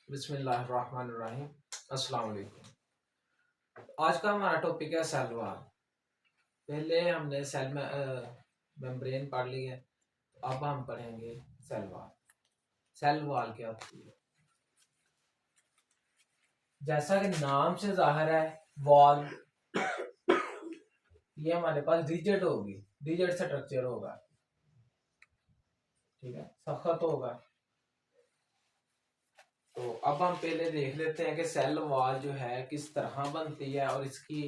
बिस्मिल्लाहिर्रहमानिर्रहीम। अस्सलाम वालेकुम। आज का हमारा टॉपिक है सेल वॉल। पहले हमने सेल में मेम्ब्रेन पढ़ ली है, अब हम पढ़ेंगे सेल वॉल। सेल वॉल क्या होती है? जैसा कि नाम से जाहिर है, वॉल ये हमारे पास रिजिड होगी, रिजिड स्ट्रक्चर होगा, ठीक है, सख्त होगा। तो अब हम पहले देख लेते हैं कि सेल वॉल जो है किस तरह बनती है और इसकी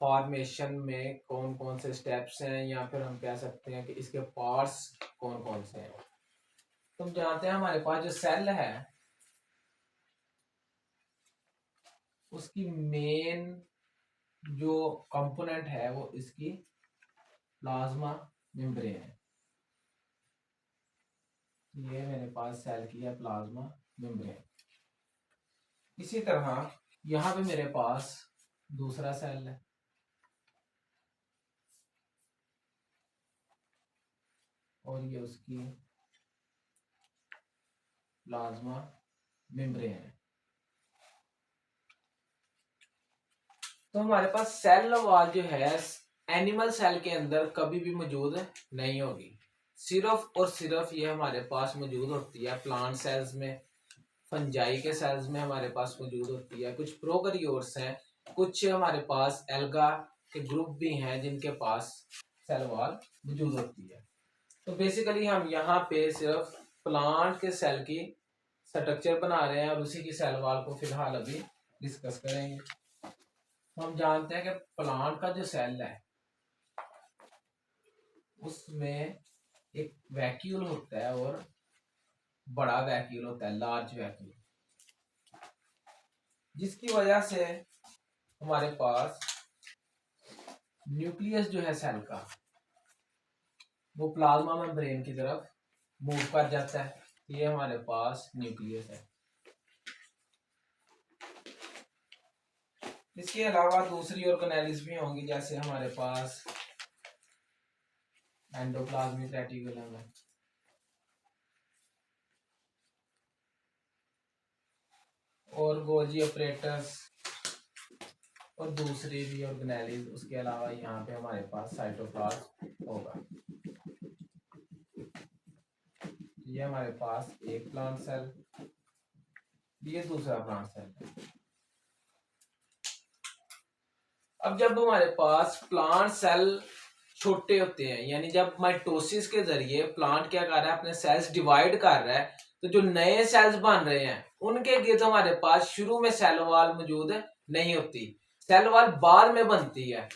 फॉर्मेशन में कौन कौन से स्टेप्स हैं, या फिर हम कह सकते हैं कि इसके पार्ट्स कौन कौन से हैं। तुम जानते हैं हमारे पास जो सेल है उसकी मेन जो कंपोनेंट है वो इसकी प्लाज्मा मेम्ब्रेन है। ये मेरे पास सेल की है प्लाज्मा मेम्ब्रेन। इसी तरह यहाँ पे मेरे पास दूसरा सेल है और ये उसकी प्लाज्मा मेम्ब्रेन है। तो हमारे पास सेल वॉल जो है एनिमल सेल के अंदर कभी भी मौजूद नहीं होगी। सिर्फ और सिर्फ ये हमारे पास मौजूद होती है प्लांट सेल्स में, फंजाई के सेल्स में हमारे पास मौजूद होती है। कुछ प्रोकैरियोट्स हैं, कुछ हमारे पास एल्गा के ग्रुप भी हैं जिनके पास सेल वॉल मौजूद होती है। तो बेसिकली हम यहाँ पे सिर्फ प्लांट के सेल की स्ट्रक्चर बना रहे हैं और उसी की सेल वॉल को फिलहाल अभी डिस्कस करेंगे। तो हम जानते हैं कि प्लांट का जो सेल है उसमें एक वैक्यूल होता है और बड़ा वैक्यूल होता है, लार्ज वैक्यूल, जिसकी वजह से हमारे पास न्यूक्लियस जो है सेल का वो प्लाज्मा मेम्ब्रेन की तरफ मूव कर जाता है। ये हमारे पास न्यूक्लियस है। इसके अलावा दूसरी ऑर्गेनेल्स भी होंगी, जैसे हमारे पास एंडोप्लाज्मिक रेटिकुलम है और गोल्जी ऑपरेटर्स और दूसरी भी ऑर्गेनेल्स। उसके अलावा यहाँ पे हमारे पास साइटोप्लाज्म होगा। ये हमारे पास एक प्लांट सेल, ये दूसरा प्लांट सेल है। अब जब हमारे पास प्लांट सेल छोटे होते हैं, यानी जब माइटोसिस के जरिए प्लांट क्या कर रहा है, अपने सेल्स डिवाइड कर रहा है, तो जो नए सेल्स बन रहे हैं उनके लिए तो हमारे पास शुरू में सेल वॉल मौजूद नहीं होती, सेल वॉल बाद में बनती है।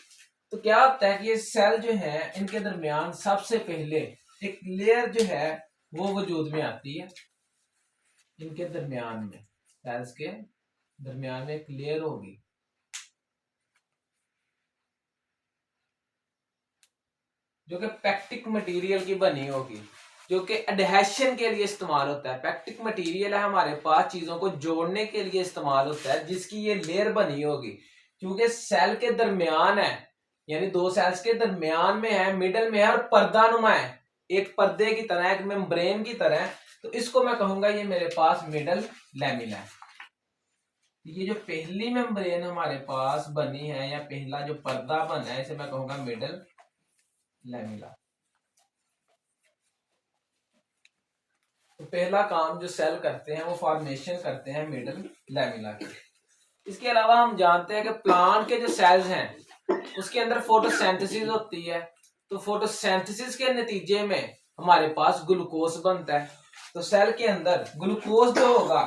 तो क्या होता है कि ये सेल जो है इनके दरमियान सबसे पहले एक लेयर जो है वो वजूद में आती है। इनके दरमियान में, सेल्स के दरमियान में एक लेयर होगी जो कि पैक्टिक मटेरियल की बनी होगी, जो कि एडहेशन के लिए इस्तेमाल होता है। पैक्टिक मटेरियल है हमारे पास चीजों को जोड़ने के लिए इस्तेमाल होता है, जिसकी ये लेयर बनी होगी। क्योंकि सेल के दरमियान है, यानी दो सेल्स के दरमियान में है, मिडल में है और पर्दानुमा है, एक पर्दे की तरह, एक मेम्ब्रेन की तरह। तो इसको मैं कहूंगा ये मेरे पास मिडल लैमिना है। ये जो पहली मेम्ब्रेन हमारे पास बनी है या पहला जो पर्दा बना है, इसे मैं कहूंगा मिडल लैमिना। तो पहला काम जो सेल करते हैं वो फॉर्मेशन करते हैं मिडल लैमिना की। इसके अलावा हम जानते हैं कि प्लांट के जो सेल्स हैं उसके अंदर फोटोसिंथेसिस होती है। तो फोटोसिंथेसिस के नतीजे में हमारे पास ग्लूकोज बनता है। तो सेल के अंदर ग्लूकोज जो होगा,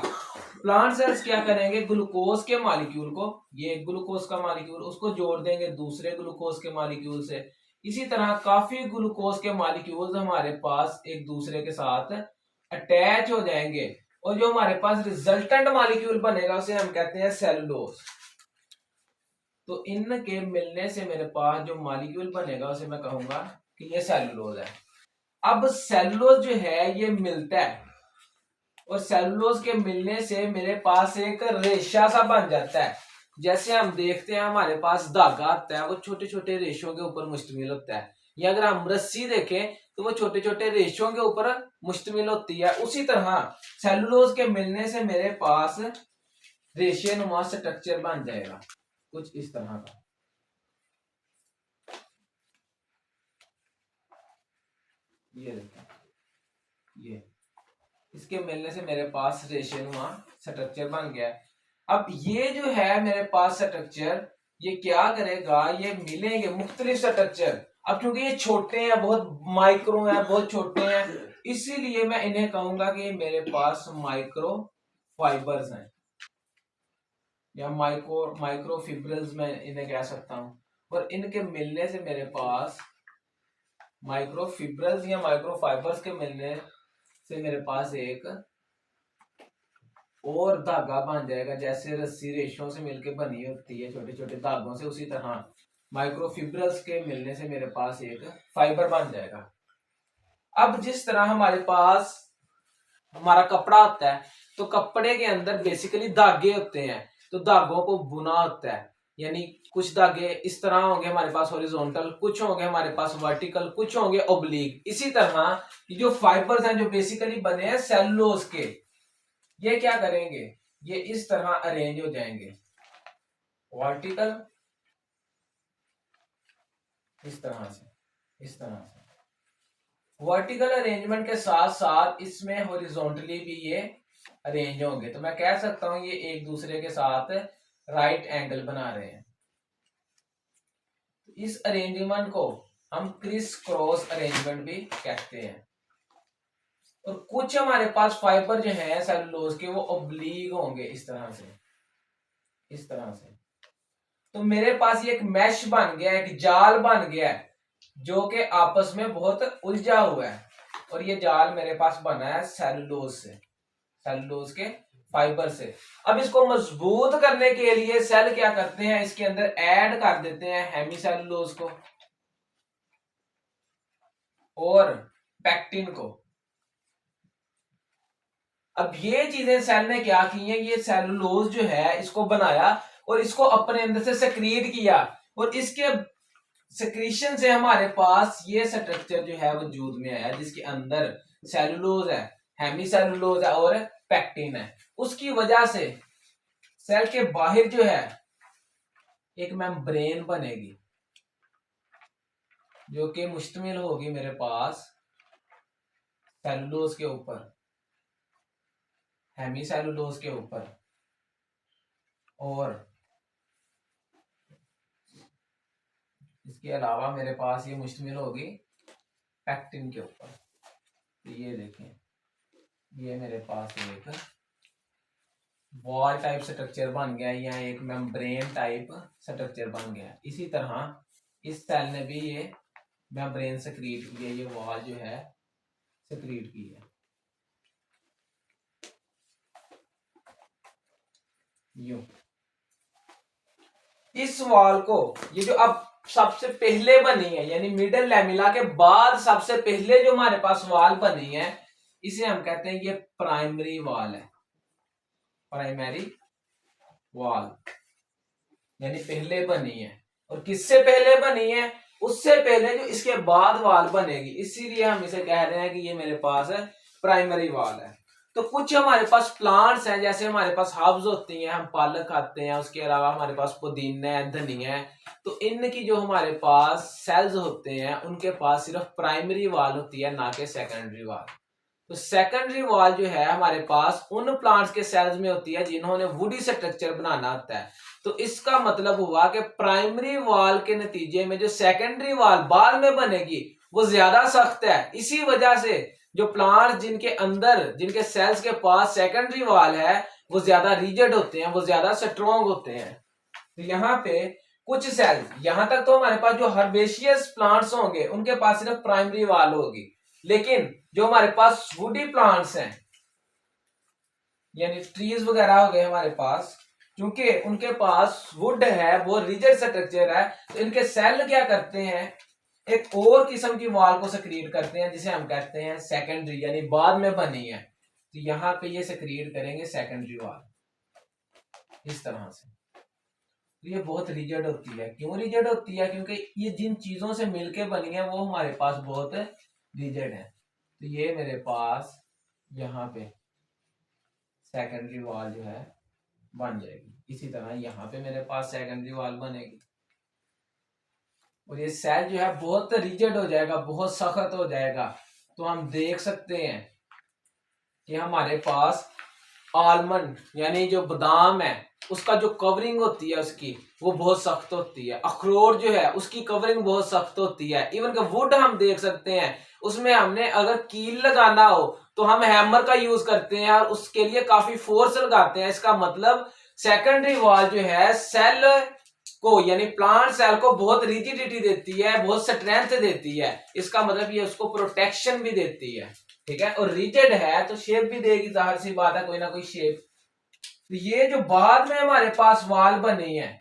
प्लांट सेल्स क्या करेंगे, ग्लूकोज के मॉलिक्यूल को, ये ग्लूकोज का मॉलिक्यूल, उसको जोड़ देंगे दूसरे ग्लूकोज के मॉलिक्यूल से। इसी तरह काफी ग्लूकोज के मॉलिक्यूल्स हमारे पास एक दूसरे के साथ अटैच हो जाएंगे और जो हमारे पास रिजल्टेंट मॉलिक्यूल बनेगा उसे हम कहते हैं सेलुलोज। तो इनके मिलने से मेरे पास जो मॉलिक्यूल बनेगा उसे मैं कहूंगा कि ये सेलुलोज है। अब सेलुलोज जो है ये मिलता है और सेलुलोज के मिलने से मेरे पास एक रेशा सा बन जाता है। जैसे हम देखते हैं हमारे पास धागा आता है, वो छोटे छोटे रेशों के ऊपर मुश्तमिल होता है, या अगर हम रस्सी देखें तो वो छोटे छोटे रेशों के ऊपर मुश्तमिल होती है। उसी तरह सेलुलोज के मिलने से मेरे पास रेशियोनुमा स्ट्रक्चर बन जाएगा कुछ इस तरह का। ये देखो, ये इसके मिलने से मेरे पास रेशियोनुमा स्ट्रक्चर बन गया है। अब ये जो है मेरे पास स्ट्रक्चर, ये क्या करेगा, ये मिलेंगे मुख्तलिफ स्ट्रक्चर। अब क्योंकि ये छोटे हैं, बहुत माइक्रो हैं, बहुत छोटे हैं, इसीलिए मैं इन्हें कहूंगा कि मेरे पास माइक्रो फाइबर्स हैं या माइक्रोफिब्रिल्स मैं इन्हें कह सकता हूं। और इनके मिलने से मेरे पास माइक्रोफिब्रिल्स या माइक्रोफाइबर्स के मिलने से मेरे पास एक और धागा बन जाएगा। जैसे रस्सी रेशों से मिलकर बनी होती है छोटे छोटे धागों से, उसी तरह माइक्रोफिब्रिल्स के मिलने से मेरे पास एक फाइबर बन जाएगा। अब जिस तरह हमारे पास हमारा कपड़ा होता है, तो कपड़े के अंदर बेसिकली धागे होते हैं, तो धागों को बुना होता है। यानी कुछ धागे इस तरह होंगे हमारे पास हॉरिजॉन्टल, कुछ होंगे हमारे पास वर्टिकल, कुछ होंगे ओब्लिक। इसी तरह जो फाइबर्स हैं जो बेसिकली बने हैं सेलुलोज के, ये क्या करेंगे, ये इस तरह अरेंज हो जाएंगे वर्टिकल, इस तरह से, इस तरह से वर्टिकल अरेंजमेंट के साथ साथ इसमें हॉरिजॉन्टली भी ये अरेंज होंगे। तो मैं कह सकता हूं ये एक दूसरे के साथ राइट एंगल बना रहे हैं। इस अरेंजमेंट को हम क्रिस क्रॉस अरेंजमेंट भी कहते हैं। और कुछ हमारे पास फाइबर जो है सेलुलोज के, वो ओब्लीक होंगे इस तरह से, इस तरह से। तो मेरे पास ये एक मैश बन गया, एक जाल बन गया है जो कि आपस में बहुत उलझा हुआ है। और ये जाल मेरे पास बना है सेलुलोज से, सेलुलोज के फाइबर से। अब इसको मजबूत करने के लिए सेल क्या करते हैं, इसके अंदर ऐड कर देते हैं हेमीसेलुलोज को और पैक्टिन को। अब ये चीजें सेल ने क्या की हैं, ये सेलुलोज जो है इसको बनाया और इसको अपने अंदर से सेक्रीट किया, और इसके सेक्रीशन से हमारे पास ये स्ट्रक्चर जो है वजूद में आया, जिसके अंदर सेलुलोज है, हेमीसेलुलोज है और पैक्टिन है। उसकी वजह से सेल के बाहर जो है एक मेम्ब्रेन बनेगी जो कि मुश्तमिल होगी मेरे पास सेलुलोज के ऊपर, हेमीसेलुलोज के ऊपर, और इसके अलावा मेरे पास ये मुश्तमिल होगी पैक्टिन के ऊपर। तो ये देखें, ये मेरे पास एक वॉल टाइप स्ट्रक्चर बन गया या एक मेम्ब्रेन टाइप स्ट्रक्चर बन गया। इसी तरह इस सेल ने भी ये मेम्ब्रेन सेक्रीट किया, ये वॉल जो है सेक्रीट की है। यूं इस वॉल को, ये जो अब सबसे पहले बनी है यानी मिडल लैमिला के बाद सबसे पहले जो हमारे पास वॉल बनी है, इसे हम कहते हैं ये प्राइमरी वॉल है, प्राइमरी वॉल यानी पहले बनी है। और किससे पहले बनी है, उससे पहले जो इसके बाद वॉल बनेगी, इसीलिए हम इसे कह रहे हैं कि ये मेरे पास प्राइमरी वॉल है। तो कुछ हमारे पास प्लांट्स हैं, जैसे हमारे पास हर्ब्स होती हैं, हम पालक खाते हैं, उसके अलावा हमारे पास पुदीना है, धनिया है। तो इनकी जो हमारे पास सेल्स होते हैं उनके पास सिर्फ प्राइमरी वॉल होती है, ना कि सेकेंडरी वॉल। तो सेकेंडरी वॉल जो है हमारे पास उन प्लांट्स के सेल्स में होती है जिन्होंने वुडी स्ट्रक्चर बनाना होता है। तो इसका मतलब हुआ कि प्राइमरी वॉल के नतीजे में जो सेकेंडरी वॉल बाद में बनेगी वो ज्यादा सख्त है। इसी वजह से जो प्लांट जिनके अंदर, जिनके सेल्स के पास सेकेंडरी वॉल है, वो ज्यादा रिजिड होते हैं, वो ज्यादा स्ट्रॉन्ग होते हैं। तो यहाँ पे कुछ सेल्स, यहां तक तो हमारे पास जो हर्बेशियस प्लांट्स होंगे उनके पास सिर्फ प्राइमरी वॉल होगी, लेकिन जो हमारे पास वुडी प्लांट्स हैं यानी ट्रीज वगैरह हो गए हमारे पास, क्योंकि उनके पास वुड है, वो रिजिड स्ट्रक्चर है, तो इनके सेल क्या करते हैं, एक और किस्म की वॉल को सक्रिएट करते हैं जिसे हम कहते हैं सेकेंडरी यानी बाद में बनी है। तो यहाँ पे ये सक्रिएट करेंगे सेकेंडरी वॉल इस तरह से। तो ये बहुत रिजिड होती है। क्यों रिजिड होती है? क्योंकि ये जिन चीजों से मिलके बनी है वो हमारे पास बहुत रिजिड है। तो ये मेरे पास यहाँ पे सेकेंडरी वॉल जो है बन जाएगी। इसी तरह यहाँ पे मेरे पास सेकेंडरी वॉल बनेगी और ये सेल जो है बहुत रिजिड हो जाएगा, बहुत सख्त हो जाएगा। तो हम देख सकते हैं कि हमारे पास आलमंड यानी जो बादाम है उसका जो कवरिंग होती है उसकी वो बहुत सख्त होती है। अखरोट जो है उसकी कवरिंग बहुत सख्त होती है। इवन का वुड हम देख सकते हैं, उसमें हमने अगर कील लगाना हो तो हम हैमर का यूज करते हैं और उसके लिए काफी फोर्स लगाते हैं। इसका मतलब सेकेंडरी वॉल जो है सेल को यानी प्लांट सेल को बहुत रिजिडिटी देती है, बहुत स्ट्रेंथ देती है। इसका मतलब ये उसको प्रोटेक्शन भी देती है, ठीक है। और रिजिड है तो शेप भी देगी, जाहिर सी बात है, कोई ना कोई शेप। तो ये जो बाद में हमारे पास वाल बनी है,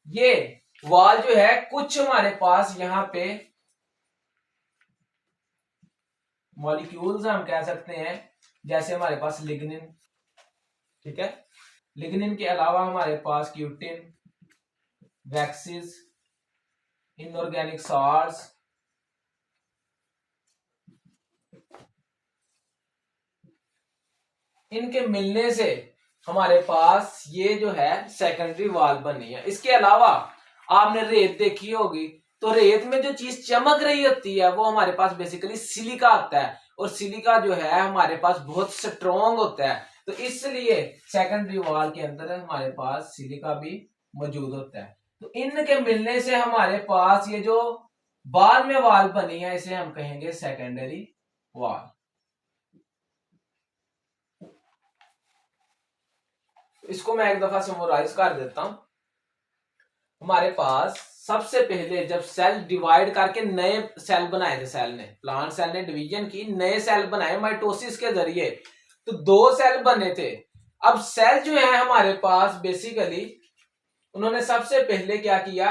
ये वाल जो है कुछ हमारे पास यहाँ पे मॉलिक्यूल्स हम कह सकते हैं, जैसे हमारे पास लिग्निन, ठीक है। लिग्निन के अलावा हमारे पास क्यूटिन, वैक्सीज, इनऑर्गेनिक सॉल्ट्स, इनके मिलने से हमारे पास ये जो है सेकेंडरी वॉल बनी है। इसके अलावा आपने रेत देखी होगी, तो रेत में जो चीज चमक रही होती है वो हमारे पास बेसिकली सिलिका आता है और सिलिका जो है हमारे पास बहुत स्ट्रॉन्ग होता है। तो इसलिए सेकेंडरी वॉल के अंदर हमारे पास सिलिका भी मौजूद होता है। तो इनके मिलने से हमारे पास ये जो बाद में वॉल बनी है इसे हम कहेंगे सेकेंडरी वॉल। इसको मैं एक दफा समराइज कर देता हूं। हमारे पास सबसे पहले जब सेल डिवाइड करके नए सेल बनाए थे, सेल ने, प्लांट सेल ने डिवीजन की, नए सेल बनाए माइटोसिस के जरिए, तो 2 सेल बने थे। अब सेल जो है हमारे पास बेसिकली उन्होंने सबसे पहले क्या किया,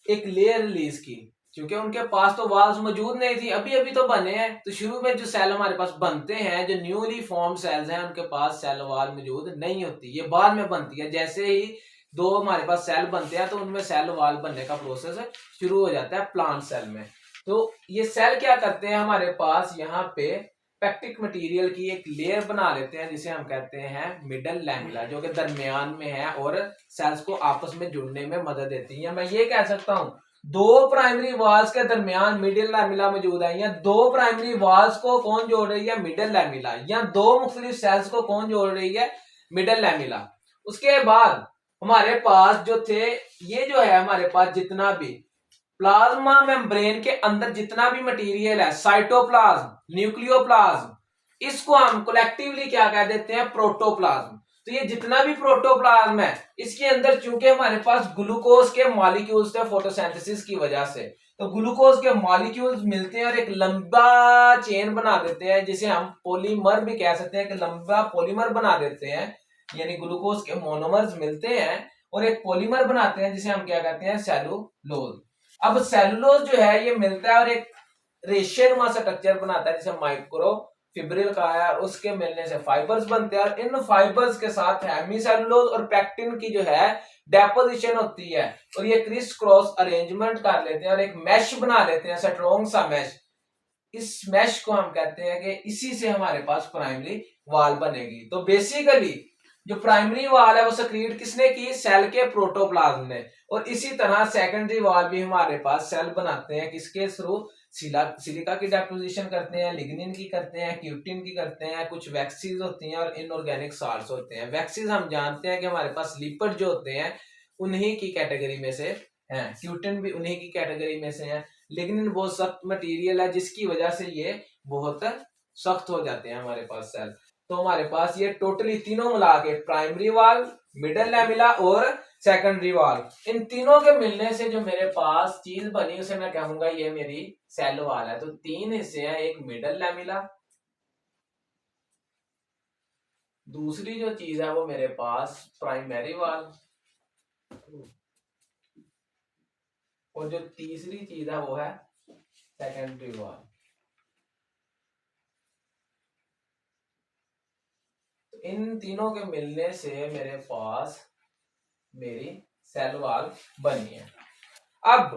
एक लेयर रिलीज की, क्योंकि उनके पास तो वाल्स मौजूद नहीं थी, अभी अभी तो बने हैं। तो शुरू में जो सेल हमारे पास बनते हैं, जो न्यूली फॉर्म सेल्स हैं, उनके पास सेल वाल मौजूद नहीं होती, ये बाद में बनती है। जैसे ही 2 हमारे पास सेल बनते हैं तो उनमें सेल वाल बनने का प्रोसेस शुरू हो जाता है प्लांट सेल में। तो ये सेल क्या करते हैं, हमारे पास यहाँ पे पेक्टिक मटेरियल की एक लेयर बना लेते हैं जिसे हम कहते हैं मिडल लैमिला, जो कि दरमियान में है और सेल्स को आपस में जुड़ने में मदद देती है। मैं ये कह सकता हूं 2 प्राइमरी वॉल्स के दरमियान मिडिल लैमिला मौजूद है, या 2 प्राइमरी वॉल्स को कौन जोड़ रही है, मिडल लैमिला, या 2 मुख्तलिफ सेल्स को कौन जोड़ रही है, मिडल लैमिला। उसके बाद हमारे पास जो थे, ये जो है हमारे पास जितना भी प्लाज्मा मेम्ब्रेन के अंदर जितना भी मटेरियल है, साइटोप्लाज्म, न्यूक्लियोप्लाज्म, इसको हम कलेक्टिवली क्या कह देते हैं, प्रोटोप्लाज्म। तो ये जितना भी प्रोटोप्लाज्म है, इसके अंदर चूंकि हमारे पास ग्लूकोज के मॉलिक्यूल्स थे फोटोसिंथेसिस की वजह से, तो ग्लूकोज के मॉलिक्यूल्स मिलते हैं और एक लंबा चेन बना देते हैं, जिसे हम पॉलीमर भी कह सकते हैं, कि लंबा पॉलीमर बना देते हैं। यानी ग्लूकोज के मोनोमर्स मिलते हैं और एक पॉलीमर बनाते हैं जिसे हम क्या कहते हैं, सेलुलोज। अब सेलुलोज जो है ये मिलता है और एक रेशेनुमा स्ट्रक्चर बनाता है जिसे माइक्रो फिब्रिल कहा है, और उसके मिलने से फाइबर्स बनते हैं और इन फाइबर्स के साथ हेमीसेलुलोज और पेक्टिन की जो है डेपोजिशन होती है और ये क्रिस क्रॉस अरेंजमेंट कर लेते हैं और एक मैश बना लेते हैं, स्ट्रॉन्ग सा मैश। इस मैश को हम कहते हैं कि इसी से हमारे पास प्राइमरी वाल बनेगी। तो बेसिकली जो प्राइमरी वाल है वो सक्रिएट किसने की, सेल के प्रोटोप्लाज्म ने। और इसी तरह सेकेंडरी वाल भी हमारे पास सेल बनाते हैं किसके थ्रू, सिलिका की डेपोजिशन करते हैं, लिग्निन की करते हैं, क्यूटिन की करते हैं, कुछ वैक्सीज होती हैं और इनऑर्गेनिक साल्ट्स होते हैं। वैक्सीज हम जानते हैं कि हमारे पास लिपिड जो होते हैं उन्हीं की कैटेगरी में से हैं, क्यूटिन भी उन्हीं की कैटेगरी में से है। लिग्निन बहुत सख्त मटेरियल है जिसकी वजह से ये बहुत सख्त हो जाते हैं हमारे पास सेल। तो हमारे पास ये टोटली तीनों मिला के प्राइमरी वाल, मिडल लैमिला और सेकेंडरी वाल, इन तीनों के मिलने से जो मेरे पास चीज बनी उसे मैं कहूंगा ये मेरी सेल वाल है। तो 3 हिस्से हैं, एक मिडल लैमिला, दूसरी जो चीज है वो मेरे पास प्राइमरी वाल, और जो तीसरी चीज है वो है सेकेंडरी वाल। इन तीनों के मिलने से मेरे पास मेरी सेल वॉल बनी है। अब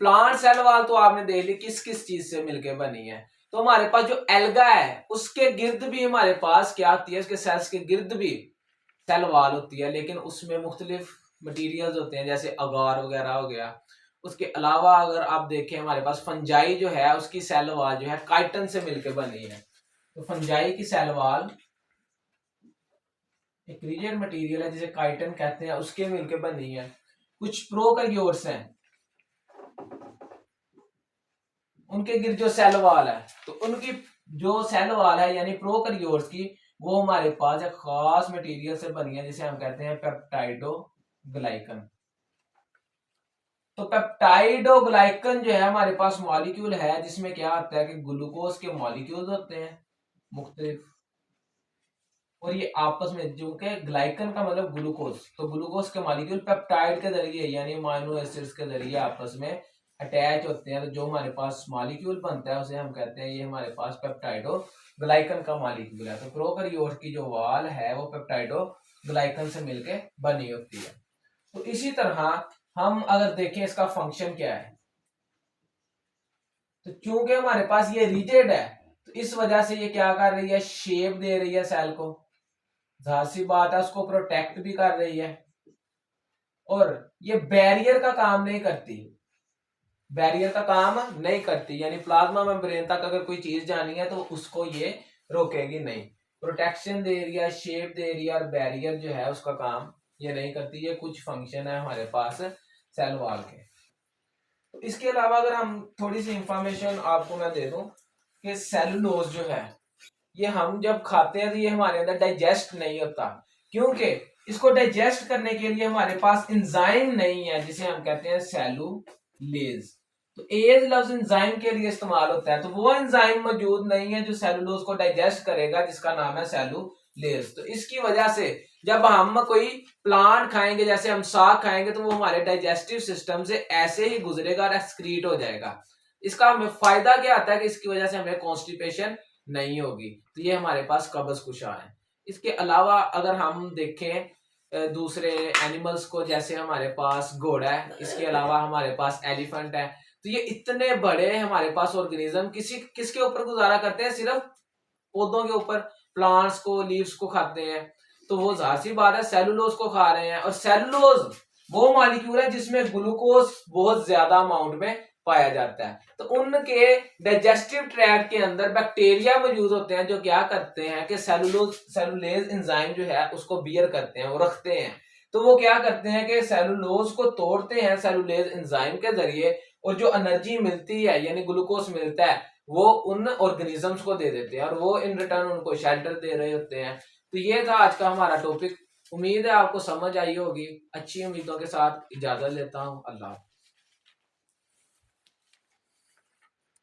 प्लांट सेल वॉल तो आपने देख ली किस किस चीज से मिलकर बनी है। तो हमारे पास जो एल्गा है उसके गिर्द भी हमारे पास क्या होती है, उसके सेल्स के गिर्द भी सेल वॉल होती है, लेकिन उसमें मुख्तलिफ मटेरियल्स होते हैं, जैसे अगार वगैरह हो गया। उसके अलावा अगर आप देखें हमारे पास फंजाई जो है उसकी सेल वॉल जो है काइटन से मिलकर बनी है। तो फंजाई की सेल वॉल एक रिजिड मटेरियल है जिसे काइटन कहते हैं, उसके मिलकर बनी है। कुछ प्रोकैरियोट्स हैं, उनके गिर्द जो सेल वॉल है, तो उनकी जो सेल वॉल है यानी प्रोकैरियोट्स की, वो हमारे पास एक खास मटेरियल से बनी है जिसे हम कहते हैं पेप्टाइडोग्लाइकन। तो पेप्टाइडोग्लाइकन जो है हमारे पास मॉलिक्यूल है जिसमें क्या आता है कि ग्लूकोज के मॉलिक्यूल्स होते हैं मुख्तलिफ, और ये आपस में जो के ग्लाइकन का मतलब ग्लूकोज, तो ग्लूकोज के मॉलिक्यूल पेप्टाइड के जरिए यानी अमीनो एसिड्स के जरिए आपस में अटैच होते हैं। तो जो हमारे पास मॉलिक्यूल बनता है उसे हम कहते हैं ये हमारे पास पेप्टाइडोग्लाइकन का मॉलिक्यूल है। तो प्रोकैरियोट की जो वॉल है वो पेप्टाइडोग्लाइकन से मिलकर बनी होती है। तो इसी तरह हम अगर देखें इसका फंक्शन क्या है, तो चूंकि हमारे पास ये रिजिड है तो इस वजह से ये क्या कर रही है, शेप दे रही है सेल को, जाहिर सी बात है उसको प्रोटेक्ट भी कर रही है, और ये बैरियर का काम नहीं करती, बैरियर का काम नहीं करती, यानी प्लाज्मा मेम्ब्रेन तक अगर कोई चीज जानी है तो उसको ये रोकेगी नहीं। प्रोटेक्शन दे रही है, शेप दे रही है, और बैरियर जो है उसका काम ये नहीं करती। ये कुछ फंक्शन है हमारे पास सेल वॉल के। तो इसके अलावा अगर हम थोड़ी सी इंफॉर्मेशन आपको मैं दे दूं कि सेलुलोज जो है ये हम जब खाते हैं तो ये हमारे अंदर डाइजेस्ट नहीं होता, क्योंकि इसको डाइजेस्ट करने के लिए हमारे पास एंजाइम नहीं है जिसे हम कहते हैं सेलुलेज। तो एज लफ्ज एंजाइम के लिए इस्तेमाल होता है, तो वो एंजाइम मौजूद नहीं है जो सेलुलोज को डाइजेस्ट करेगा जिसका नाम है सेलुलेज। तो इसकी वजह से जब हम कोई प्लांट खाएंगे, जैसे हम साग खाएंगे, तो वो हमारे डाइजेस्टिव सिस्टम से ऐसे ही गुजरेगा और एक्सक्रीट हो जाएगा। इसका हमें फायदा क्या आता है कि इसकी वजह से हमें कॉन्स्टिपेशन नहीं होगी, तो ये हमारे पास कब्ज कुशा है। इसके अलावा अगर हम देखें दूसरे एनिमल्स को, जैसे हमारे पास घोड़ा है, इसके अलावा हमारे पास एलिफेंट है, तो ये इतने बड़े हमारे पास ऑर्गेनिज्म किसके ऊपर गुजारा करते हैं, सिर्फ पौधों के ऊपर, प्लांट्स को, लीव्स को खाते हैं। तो वो जाहिर सी बात है सेलुलोज को खा रहे हैं, और सेलुलोज वो मॉलिक्यूल है जिसमें ग्लूकोज बहुत ज्यादा अमाउंट में पाया जाता है। तो उनके डाइजेस्टिव ट्रैक्ट के अंदर बैक्टीरिया मौजूद होते हैं जो क्या करते हैं कि सेलुलेज एंजाइम जो है उसको बियर करते हैं, वो रखते हैं। तो वो क्या करते हैं कि सेलुलोज को तोड़ते हैं सेलुलेज एंजाइम के जरिए, और जो एनर्जी मिलती है यानी ग्लूकोज मिलता है वो उन ऑर्गेनिजम्स को दे देते हैं, और वो इन रिटर्न उनको शेल्टर दे रहे होते हैं। तो ये था आज का हमारा टॉपिक। उम्मीद है आपको समझ आई होगी। अच्छी उम्मीदों के साथ इजाजत लेता हूँ। अल्लाह।